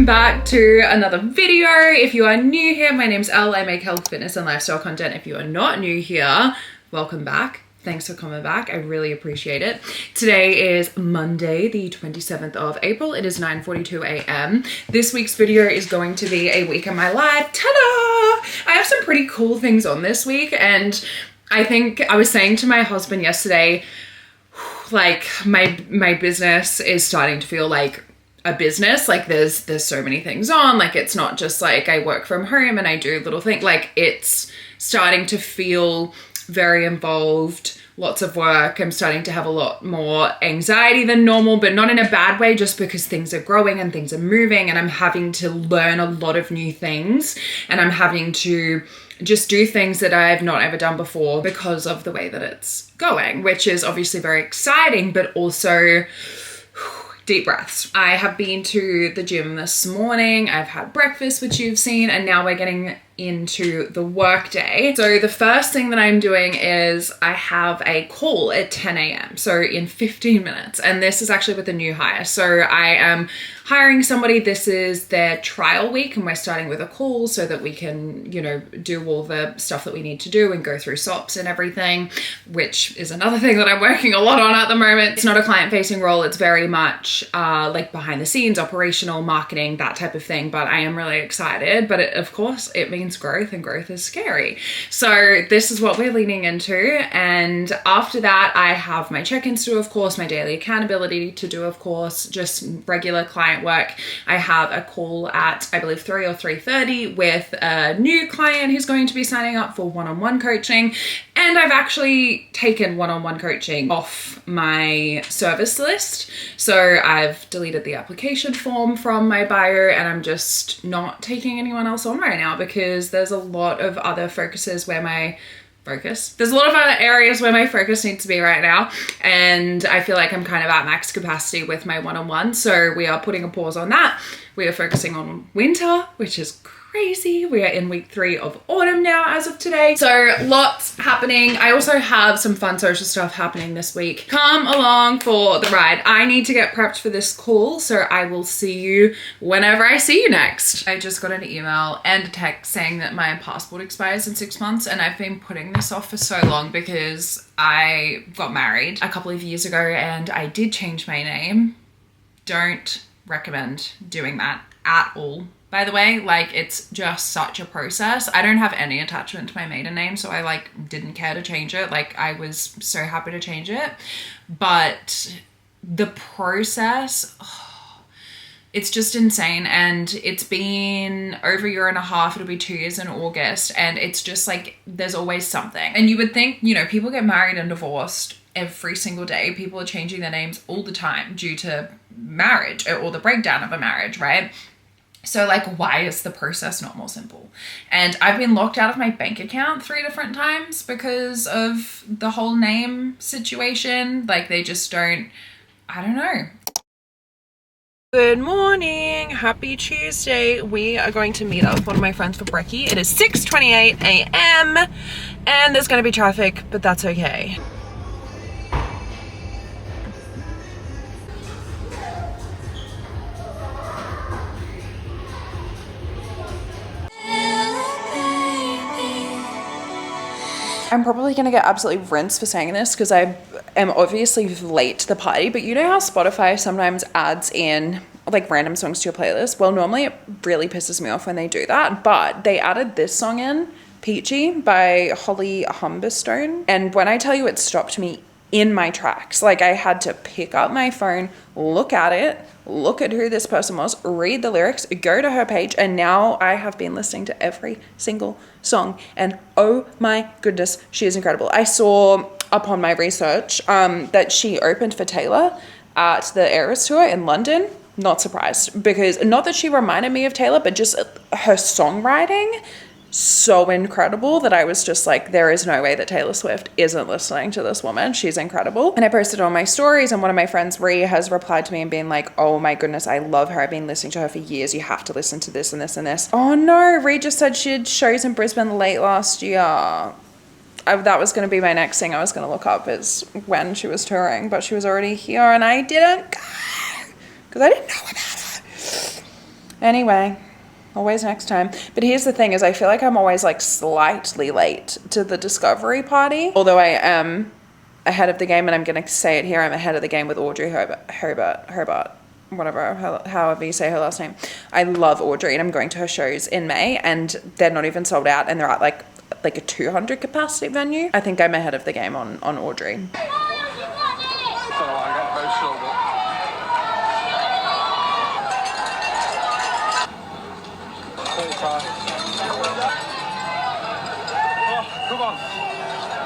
welcome back to another video. If you are new here, my name's Elle. I make health, fitness and lifestyle content. If you are not new here, welcome back. Thanks for coming back. I really appreciate it. Today is Monday, the 27th of April. It is 9:42 a.m. This week's video is going to be a week in my life. Ta-da! I have some pretty cool things on this week, and I think I was saying to my husband yesterday, like my business is starting to feel like a business. Like there's so many things on. Like it's not just like I work from home and I do little things. Like it's starting to feel very involved, lots of work. I'm starting to have a lot more anxiety than normal, but not in a bad way, just because things are growing and things are moving and I'm having to learn a lot of new things and I'm having to just do things that I've not ever done before because of the way that it's going, which is obviously very exciting, but also deep breaths. I have been to the gym this morning. I've had breakfast, which you've seen, and now we're getting into the work day. So the first thing that I'm doing is I have a call at 10 a.m. So in 15 minutes, and this is actually with a new hire. So I am hiring somebody. This is their trial week and we're starting with a call so that we can, you know, do all the stuff that we need to do and go through SOPs and everything, which is another thing that I'm working a lot on at the moment. It's not a client facing role. It's very much like behind the scenes, operational, marketing, that type of thing. But I am really excited. But of course it means growth, and growth is scary. So this is what we're leaning into. And after that, I have my check-ins to do, of course, my daily accountability to do, of course, just regular client work. I have a call at, I believe, 3 or 3:30 with a new client who's going to be signing up for one-on-one coaching. And I've actually taken one-on-one coaching off my service list. So I've deleted the application form from my bio and I'm just not taking anyone else on right now because there's a lot of other focuses where there's a lot of other areas where my focus needs to be right now. And I feel like I'm kind of at max capacity with my one-on-one. So we are putting a pause on that. We are focusing on winter, which is crazy. We are in week 3 of autumn now as of today. So lots happening. I also have some fun social stuff happening this week. Come along for the ride. I need to get prepped for this call, so I will see you whenever I see you next. I just got an email and a text saying that my passport expires in 6 months, and I've been putting this off for so long because I got married a couple of years ago and I did change my name. Don't recommend doing that at all. By the way, like it's just such a process. I don't have any attachment to my maiden name, so I like didn't care to change it. Like I was so happy to change it, but the process, it's just insane. And it's been over a year and a half. It'll be 2 years in August. And it's just like, there's always something. And you would think, you know, people get married and divorced every single day. People are changing their names all the time due to marriage or the breakdown of a marriage, right? So like, why is the process not more simple? And I've been locked out of my bank account 3 different times because of the whole name situation. Like they just don't, I don't know. Good morning, happy Tuesday. We are going to meet up with one of my friends for brekkie. It is 6:28 a.m. and there's gonna be traffic, but that's okay. I'm probably going to get absolutely rinsed for saying this because I am obviously late to the party, but you know how Spotify sometimes adds in like random songs to your playlist? Well, normally it really pisses me off when they do that, but they added this song in, Peachy by Holly Humberstone. And when I tell you it stopped me in my tracks, like I had to pick up my phone, look at it, look at who this person was, read the lyrics, go to her page, and now I have been listening to every single song, and oh my goodness, she is incredible. I saw upon my research that she opened for Taylor at the Eras Tour in London. Not surprised, because not that she reminded me of Taylor, but just her songwriting, so incredible that I was just like, there is no way that Taylor Swift isn't listening to this woman. She's incredible. And I posted on my stories, and one of my friends, Ree, has replied to me and been like, oh my goodness, I love her. I've been listening to her for years. You have to listen to this and this and this. Oh no, Ree just said she had shows in Brisbane late last year. That was going to be my next thing I was going to look up, is when she was touring, but she was already here and I didn't go because I didn't know about her. Anyway, always next time. But here's the thing is I feel like I'm always like slightly late to the discovery party. Although I am ahead of the game, and I'm going to say it here, I'm ahead of the game with Audrey Hobart, whatever, however you say her last name. I love Audrey, and I'm going to her shows in May, and they're not even sold out, and they're at like a 200 capacity venue. I think I'm ahead of the game on Audrey.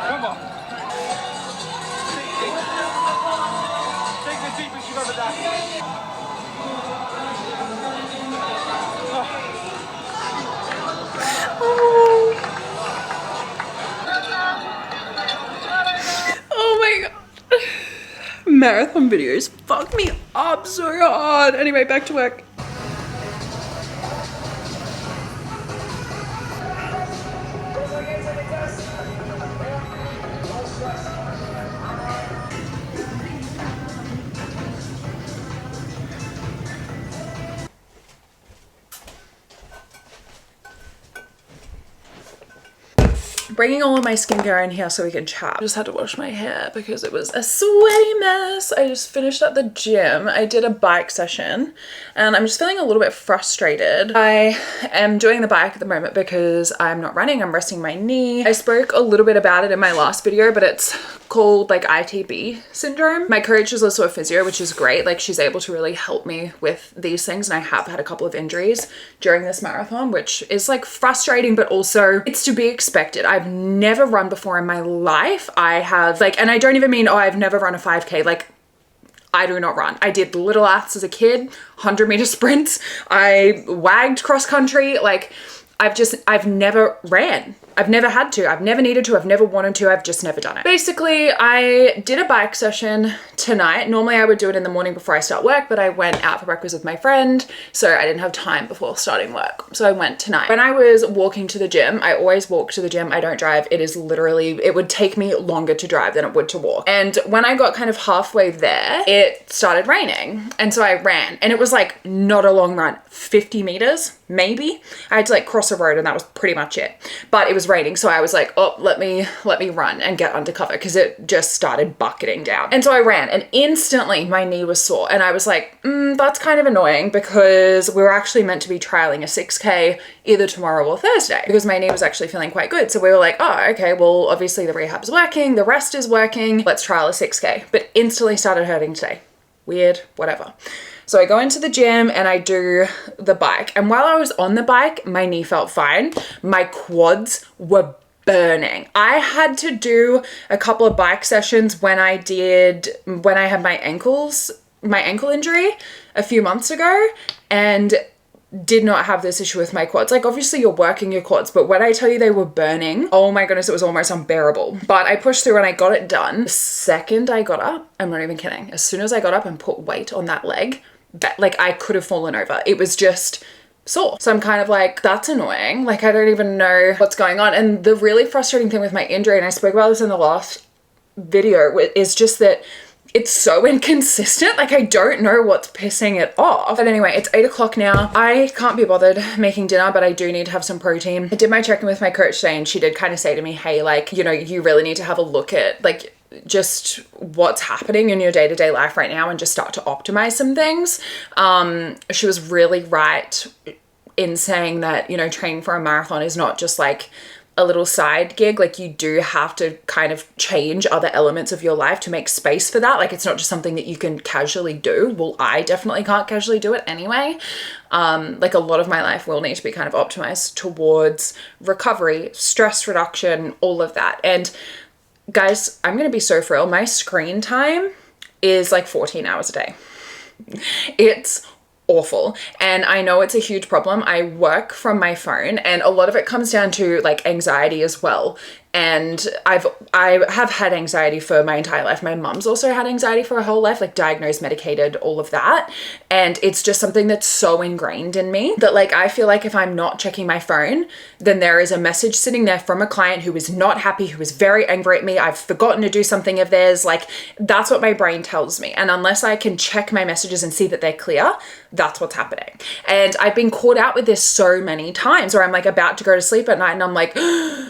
Come on. Take the deepest you've ever done. Oh my god. Marathon videos fuck me up so hard. Anyway, back to work. Bringing all of my skincare in here so we can chat. I just had to wash my hair because it was a sweaty mess. I just finished at the gym. I did a bike session and I'm just feeling a little bit frustrated. I am doing the bike at the moment because I'm not running, I'm resting my knee. I spoke a little bit about it in my last video, but it's called like ITB syndrome. My coach is also a physio, which is great. Like she's able to really help me with these things. And I have had a couple of injuries during this marathon, which is like frustrating, but also it's to be expected. I've never run before in my life. I have like, and I don't even mean, oh, I've never run a 5K. Like I do not run. I did little lattes as a kid, 100-meter sprints. I wagged cross country. Like I've never ran. I've never had to, I've never needed to, I've never wanted to, I've just never done it. Basically, I did a bike session tonight. Normally I would do it in the morning before I start work, but I went out for breakfast with my friend, so I didn't have time before starting work. So I went tonight. When I was walking to the gym, I always walk to the gym, I don't drive. It is literally, it would take me longer to drive than it would to walk. And when I got kind of halfway there, it started raining. And so I ran, and it was like not a long run, 50 meters, maybe. I had to like cross a road and that was pretty much it. But it was raining, so I was like, oh, let me run and get under cover because it just started bucketing down. And so I ran, and instantly my knee was sore, and I was like, that's kind of annoying because we were actually meant to be trialing a 6K either tomorrow or Thursday because my knee was actually feeling quite good. So we were like, oh, okay, well, obviously the rehab's working, the rest is working, let's trial a 6K. But instantly started hurting today. Weird, whatever. So I go into the gym and I do the bike. And while I was on the bike, my knee felt fine. My quads were burning. I had to do a couple of bike sessions when I had my ankle injury a few months ago, and did not have this issue with my quads. Like obviously you're working your quads, but when I tell you they were burning, oh my goodness, it was almost unbearable. But I pushed through and I got it done. The second I got up, I'm not even kidding, as soon as I got up and put weight on that leg, like I could have fallen over. It was just sore. So I'm kind of like, that's annoying. Like I don't even know what's going on. And the really frustrating thing with my injury, and I spoke about this in the last video, is just that it's so inconsistent. Like I don't know what's pissing it off. But anyway, it's 8 o'clock now. I can't be bothered making dinner, but I do need to have some protein. I did my check-in with my coach today, and she did kind of say to me, hey, like, you know, you really need to have a look at like just what's happening in your day-to-day life right now and just start to optimize some things. She was really right in saying that, you know, training for a marathon is not just like a little side gig. Like you do have to kind of change other elements of your life to make space for that. Like it's not just something that you can casually do. Well, I definitely can't casually do it anyway. Like a lot of my life will need to be kind of optimized towards recovery, stress reduction, all of that. And guys, I'm going to be so for real. My screen time is like 14 hours a day. It's awful. And I know it's a huge problem. I work from my phone, and a lot of it comes down to like anxiety as well. And I have had anxiety for my entire life. My mum's also had anxiety for her whole life, like diagnosed, medicated, all of that. And it's just something that's so ingrained in me that like, I feel like if I'm not checking my phone, then there is a message sitting there from a client who is not happy, who is very angry at me. I've forgotten to do something of theirs. Like, that's what my brain tells me. And unless I can check my messages and see that they're clear, that's what's happening. And I've been caught out with this so many times where I'm like about to go to sleep at night and I'm like,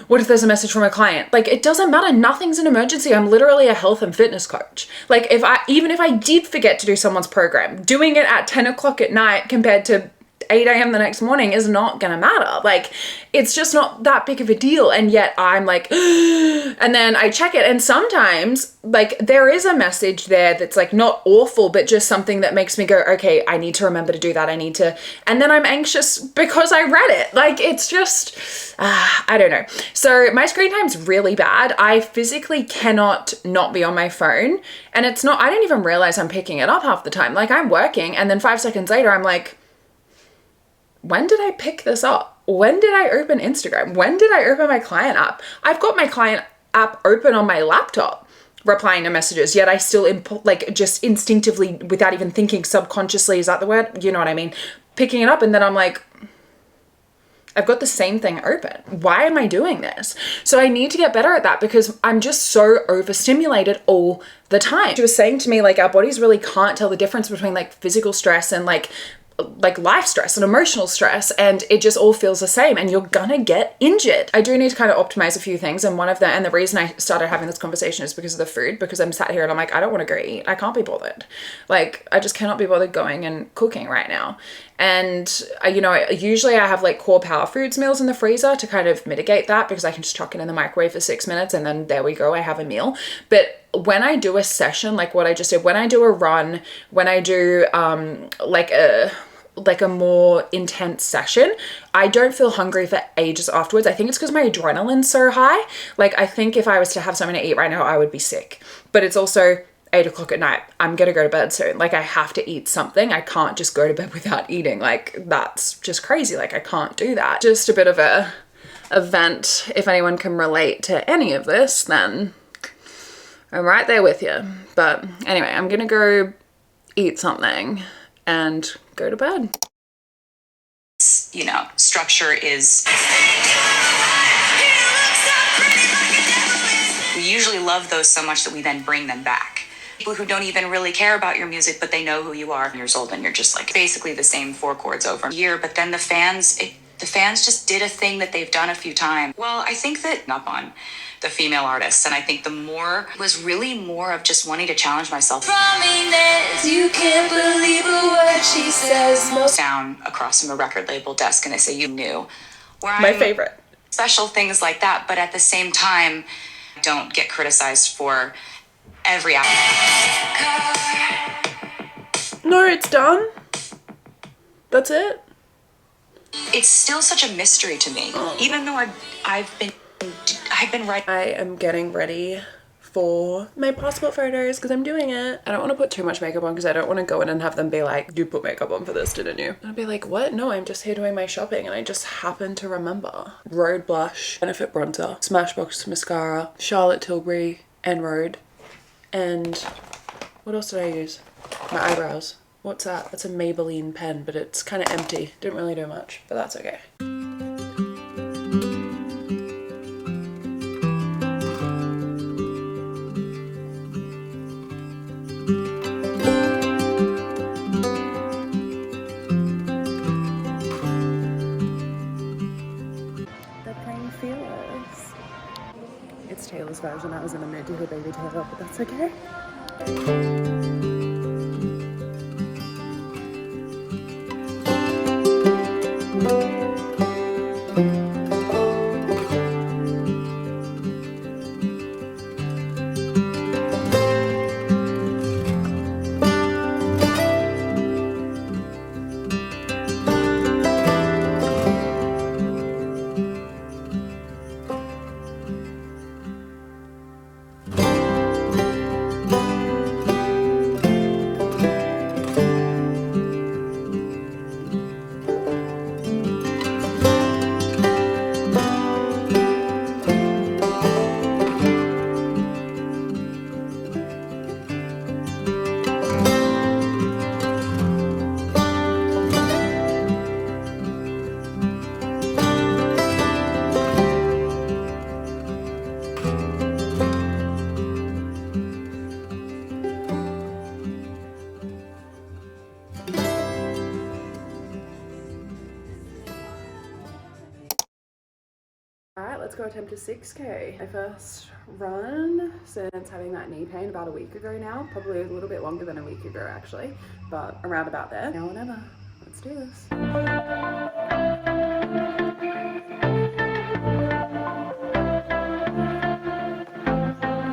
what if there's a message from a client? Like, it doesn't matter. Nothing's an emergency. I'm literally a health and fitness coach. Like, even if I did forget to do someone's program, doing it at 10 o'clock at night compared to 8 a.m. the next morning is not gonna matter. Like, it's just not that big of a deal. And yet I'm like, and then I check it. And sometimes like there is a message there that's like not awful, but just something that makes me go, okay, I need to remember to do that. And then I'm anxious because I read it. Like, it's just, I don't know. So my screen time's really bad. I physically cannot not be on my phone. And it's not, I don't even realize I'm picking it up half the time. Like, I'm working and then 5 seconds later, I'm like, when did I pick this up? When did I open Instagram? When did I open my client app? I've got my client app open on my laptop, replying to messages, yet I still like just instinctively, without even thinking, subconsciously, is that the word? You know what I mean? Picking it up, and then I'm like, I've got the same thing open. Why am I doing this? So I need to get better at that because I'm just so overstimulated all the time. She was saying to me, like, our bodies really can't tell the difference between like physical stress and like life stress and emotional stress, and it just all feels the same and you're gonna get injured. I do need to kind of optimize a few things, and one of them, and the reason I started having this conversation is because of the food, because I'm sat here and I'm like, I don't want to go eat. I can't be bothered. Like, I just cannot be bothered going and cooking right now. And you know, usually I have like core power foods meals in the freezer to kind of mitigate that, because I can just chuck it in the microwave for 6 minutes and then there we go, I have a meal. But when I do a session like what I just did, when I do a run, when I do like a more intense session, I don't feel hungry for ages afterwards. I think it's because my adrenaline's so high. Like, I think if I was to have something to eat right now, I would be sick. But it's also 8 o'clock at night. I'm gonna go to bed soon. Like, I have to eat something. I can't just go to bed without eating. Like, that's just crazy. Like, I can't do that. Just a bit of a vent. If anyone can relate to any of this, then I'm right there with you. But anyway, I'm gonna go eat something and go to bed. You know, structure is, we usually love those so much that we then bring them back. People who don't even really care about your music, but they know who you are. Years old and you're just like basically the same 4 chords over a year, but then the fans just did a thing that they've done a few times. Well, I think that up on the female artists, and I think the more was really more of just wanting to challenge myself. You can't believe a word she says. Down across from a record label desk and I say, you knew. My favorite. Special things like that, but at the same time, don't get criticized for every hour. No, it's done. That's it. It's still such a mystery to me, even though I've been right. I am getting ready for my passport photos because I'm doing it. I don't want to put too much makeup on because I don't want to go in and have them be like, you put makeup on for this, didn't you? And I'll be like, what? No, I'm just here doing my shopping and I just happen to remember. Rhode blush, Benefit bronzer, Smashbox mascara, Charlotte Tilbury and Rhode. And what else did I use? My eyebrows. What's that? That's a Maybelline pen, but it's kind of empty. Didn't really do much, but that's okay. It's Taylor's version. I was in the mood to hear Baby Taylor, but that's okay. let's go attempt a 6K. My first run since having that knee pain about a week ago now. Probably a little bit longer than a week ago actually, but around about there. Now or never. Let's do this.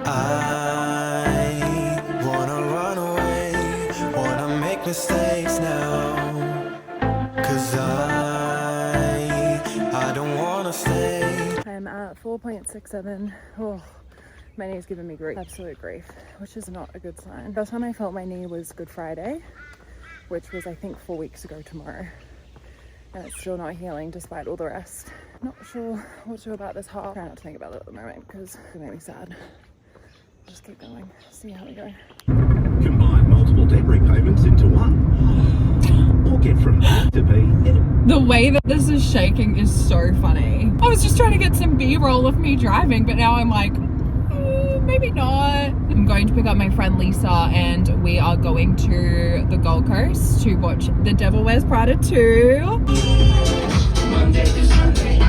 I wanna run away, wanna make mistakes now, 'cause I don't wanna stay. I'm at 4.67. Oh, my knee's giving me grief, absolute grief, which is not a good sign. First time I felt my knee was Good Friday, which was I think 4 weeks ago tomorrow. And it's still not healing despite all the rest. Not sure what to do about this half. Try not to think about it at the moment because it made me sad. Just keep going, see how we go. Combine multiple debt repayments into one. Or get from A to B. The way that this is shaking is so funny. I was just trying to get some B-roll of me driving, but now I'm like, maybe not. I'm going to pick up my friend Lisa and we are going to the Gold Coast to watch The Devil Wears Prada 2. Monday to Sunday.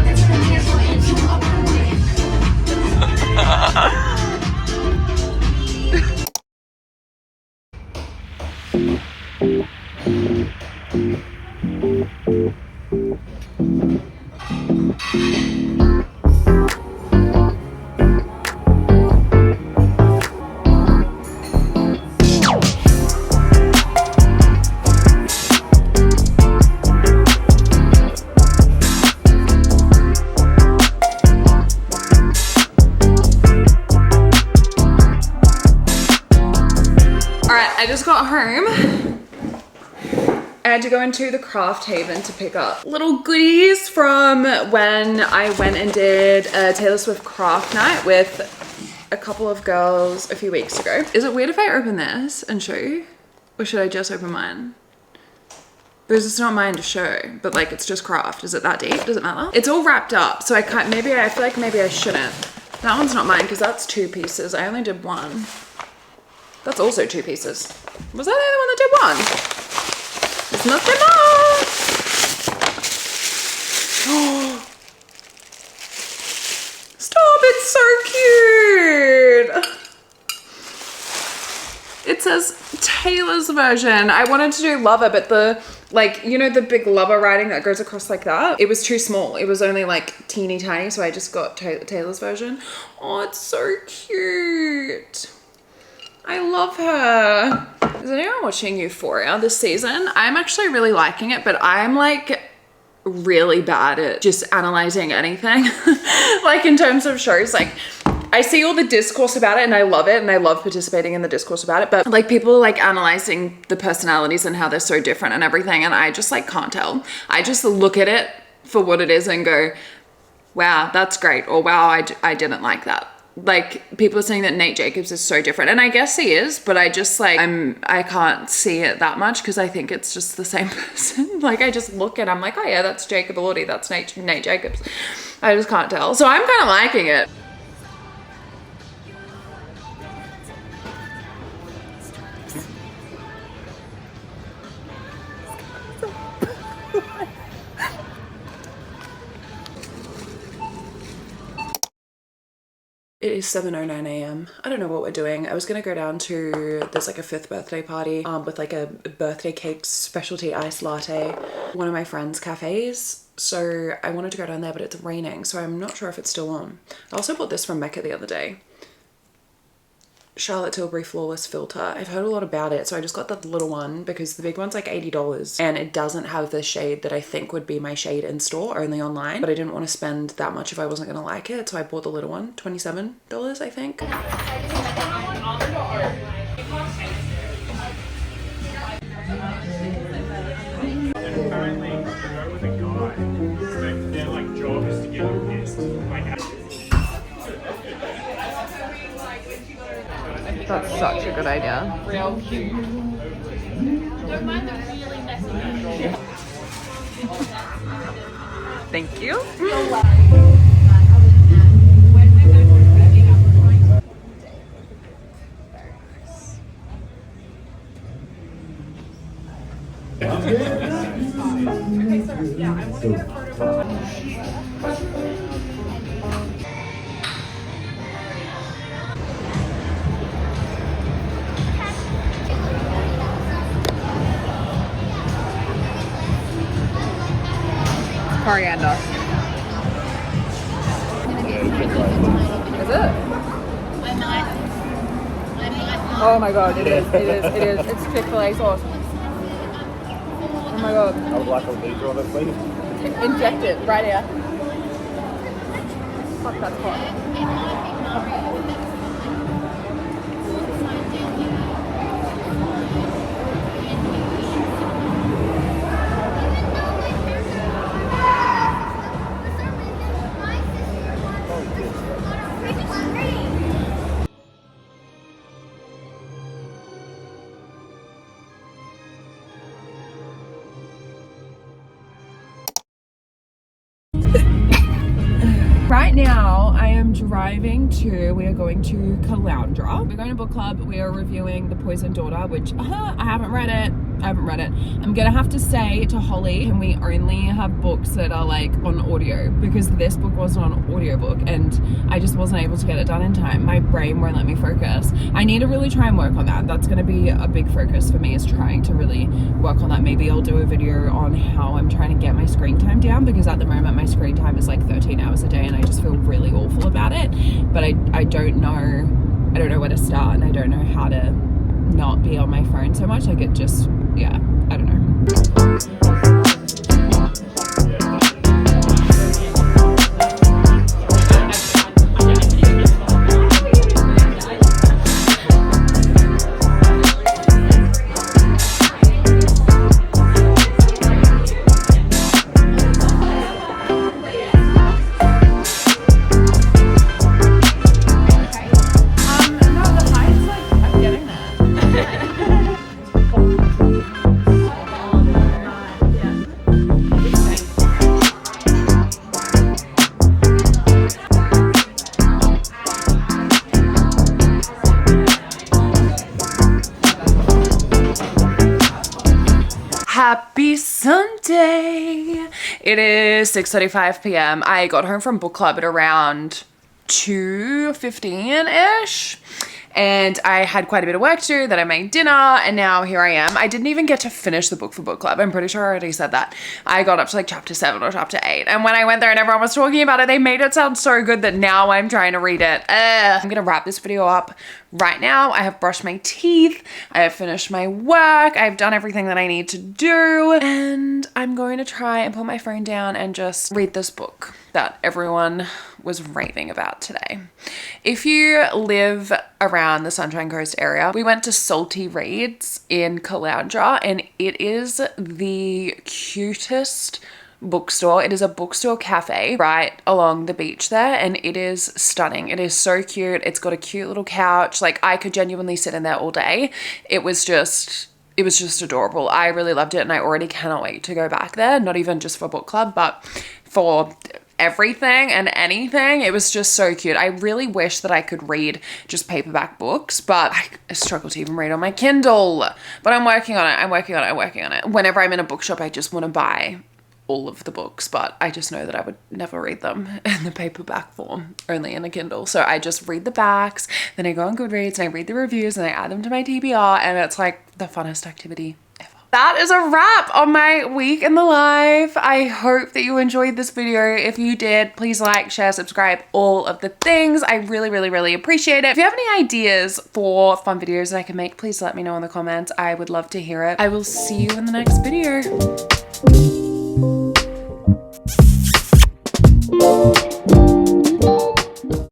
I just got home. I had to go into the Craft Haven to pick up little goodies from when I went and did a Taylor Swift craft night with a couple of girls a few weeks ago. Is it weird if I open this and show you? Or should I just open mine? Because it's not mine to show, but like it's just craft. Is it that deep? Does it matter? It's all wrapped up, so I can't, I feel like maybe I shouldn't. That one's not mine because that's 2 pieces. I only did 1. That's also 2 pieces. Was that the other one that did 1? It's not enough. Oh. Stop, it's so cute. It says Taylor's version. I wanted to do Lover, but the, like, you know, the big Lover writing that goes across like that? It was too small. It was only like teeny tiny, so I just got Taylor's version. Oh, it's so cute. I love her. Is anyone watching Euphoria this season? I'm actually really liking it, but I'm like really bad at just analyzing anything. Like in terms of shows, like I see all the discourse about it and I love it and I love participating in the discourse about it, but like people are like analyzing the personalities and how they're so different and everything, and I just like can't tell. I just look at it for what it is and go, wow, that's great, or wow, I didn't like that. Like people are saying that Nate Jacobs is so different, and I guess he is, but I just like I can't see it that much because I think it's just the same person. Like I just look and I'm like, oh yeah, that's Jacob Elordi, that's Nate Jacobs. I just can't tell, so I'm kind of liking it. It is 7:09 a.m. I don't know what we're doing. I was gonna go down to, there's like a 5th birthday party with like a birthday cake specialty iced latte, one of my friend's cafes. So I wanted to go down there, but it's raining, so I'm not sure if it's still on. I also bought this from Mecca the other day. Charlotte Tilbury Flawless Filter. I've heard a lot about it, so I just got the little one because the big one's like $80 and it doesn't have the shade that I think would be my shade in store, only online, but I didn't want to spend that much if I wasn't gonna like it, so I bought the little one. $27, I think. Apparently, to go with a guy, their like job is to get them pissed. That's such a good idea. Real cute. Don't mind the really messy. Thank you. Coriander. Is it? Oh my god, it is. It's Chick-fil-A sauce. Oh my god. I would like a liter of it, please. Inject it right here. Fuck, that's hot. Right now, I am driving we are going to Caloundra. We're going to book club. We are reviewing The Poisoned Daughter, which I haven't read it. I'm gonna have to say to Holly, can we only have books that are like on audio? Because this book wasn't on audiobook and I just wasn't able to get it done in time. My brain won't let me focus. I need to really try and work on that. That's gonna be a big focus for me, is trying to really work on that. Maybe I'll do a video on how I'm trying to get my screen time down, because at the moment my screen time is like 13 hours a day and I just feel really awful about it. But I don't know where to start, and I don't know how to not be on my phone so much. Like, it just, yeah, I don't know. Happy Sunday! It is 6:35 p.m. I got home from book club at around 2:15-ish. And I had quite a bit of work to do, then I made dinner, and now here I am. I didn't even get to finish the book for book club. I'm pretty sure I already said that. I got up to like chapter 7 or chapter 8. And when I went there and everyone was talking about it, they made it sound so good that now I'm trying to read it. I'm gonna wrap this video up right now. I have brushed my teeth. I have finished my work. I've done everything that I need to do. And I'm going to try and put my phone down and just read this book that everyone was raving about today. If you live around the Sunshine Coast area, we went to Salti Reads in Caloundra, and it is the cutest bookstore. It is a bookstore cafe right along the beach there, and it is stunning. It is so cute. It's got a cute little couch. Like, I could genuinely sit in there all day. It was just adorable. I really loved it, and I already cannot wait to go back there, not even just for book club, but for everything and anything. It was just so cute. I really wish that I could read just paperback books, but I struggle to even read on my Kindle. But I'm working on it. Whenever I'm in a bookshop, I just want to buy all of the books, but I just know that I would never read them in the paperback form, only in a Kindle. So I just read the backs, then I go on Goodreads and I read the reviews and I add them to my TBR, and it's like the funnest activity ever. That is a wrap on my week in the life. I hope that you enjoyed this video. If you did, please like, share, subscribe, all of the things. I really, really, really appreciate it. If you have any ideas for fun videos that I can make, please let me know in the comments. I would love to hear it. I will see you in the next video.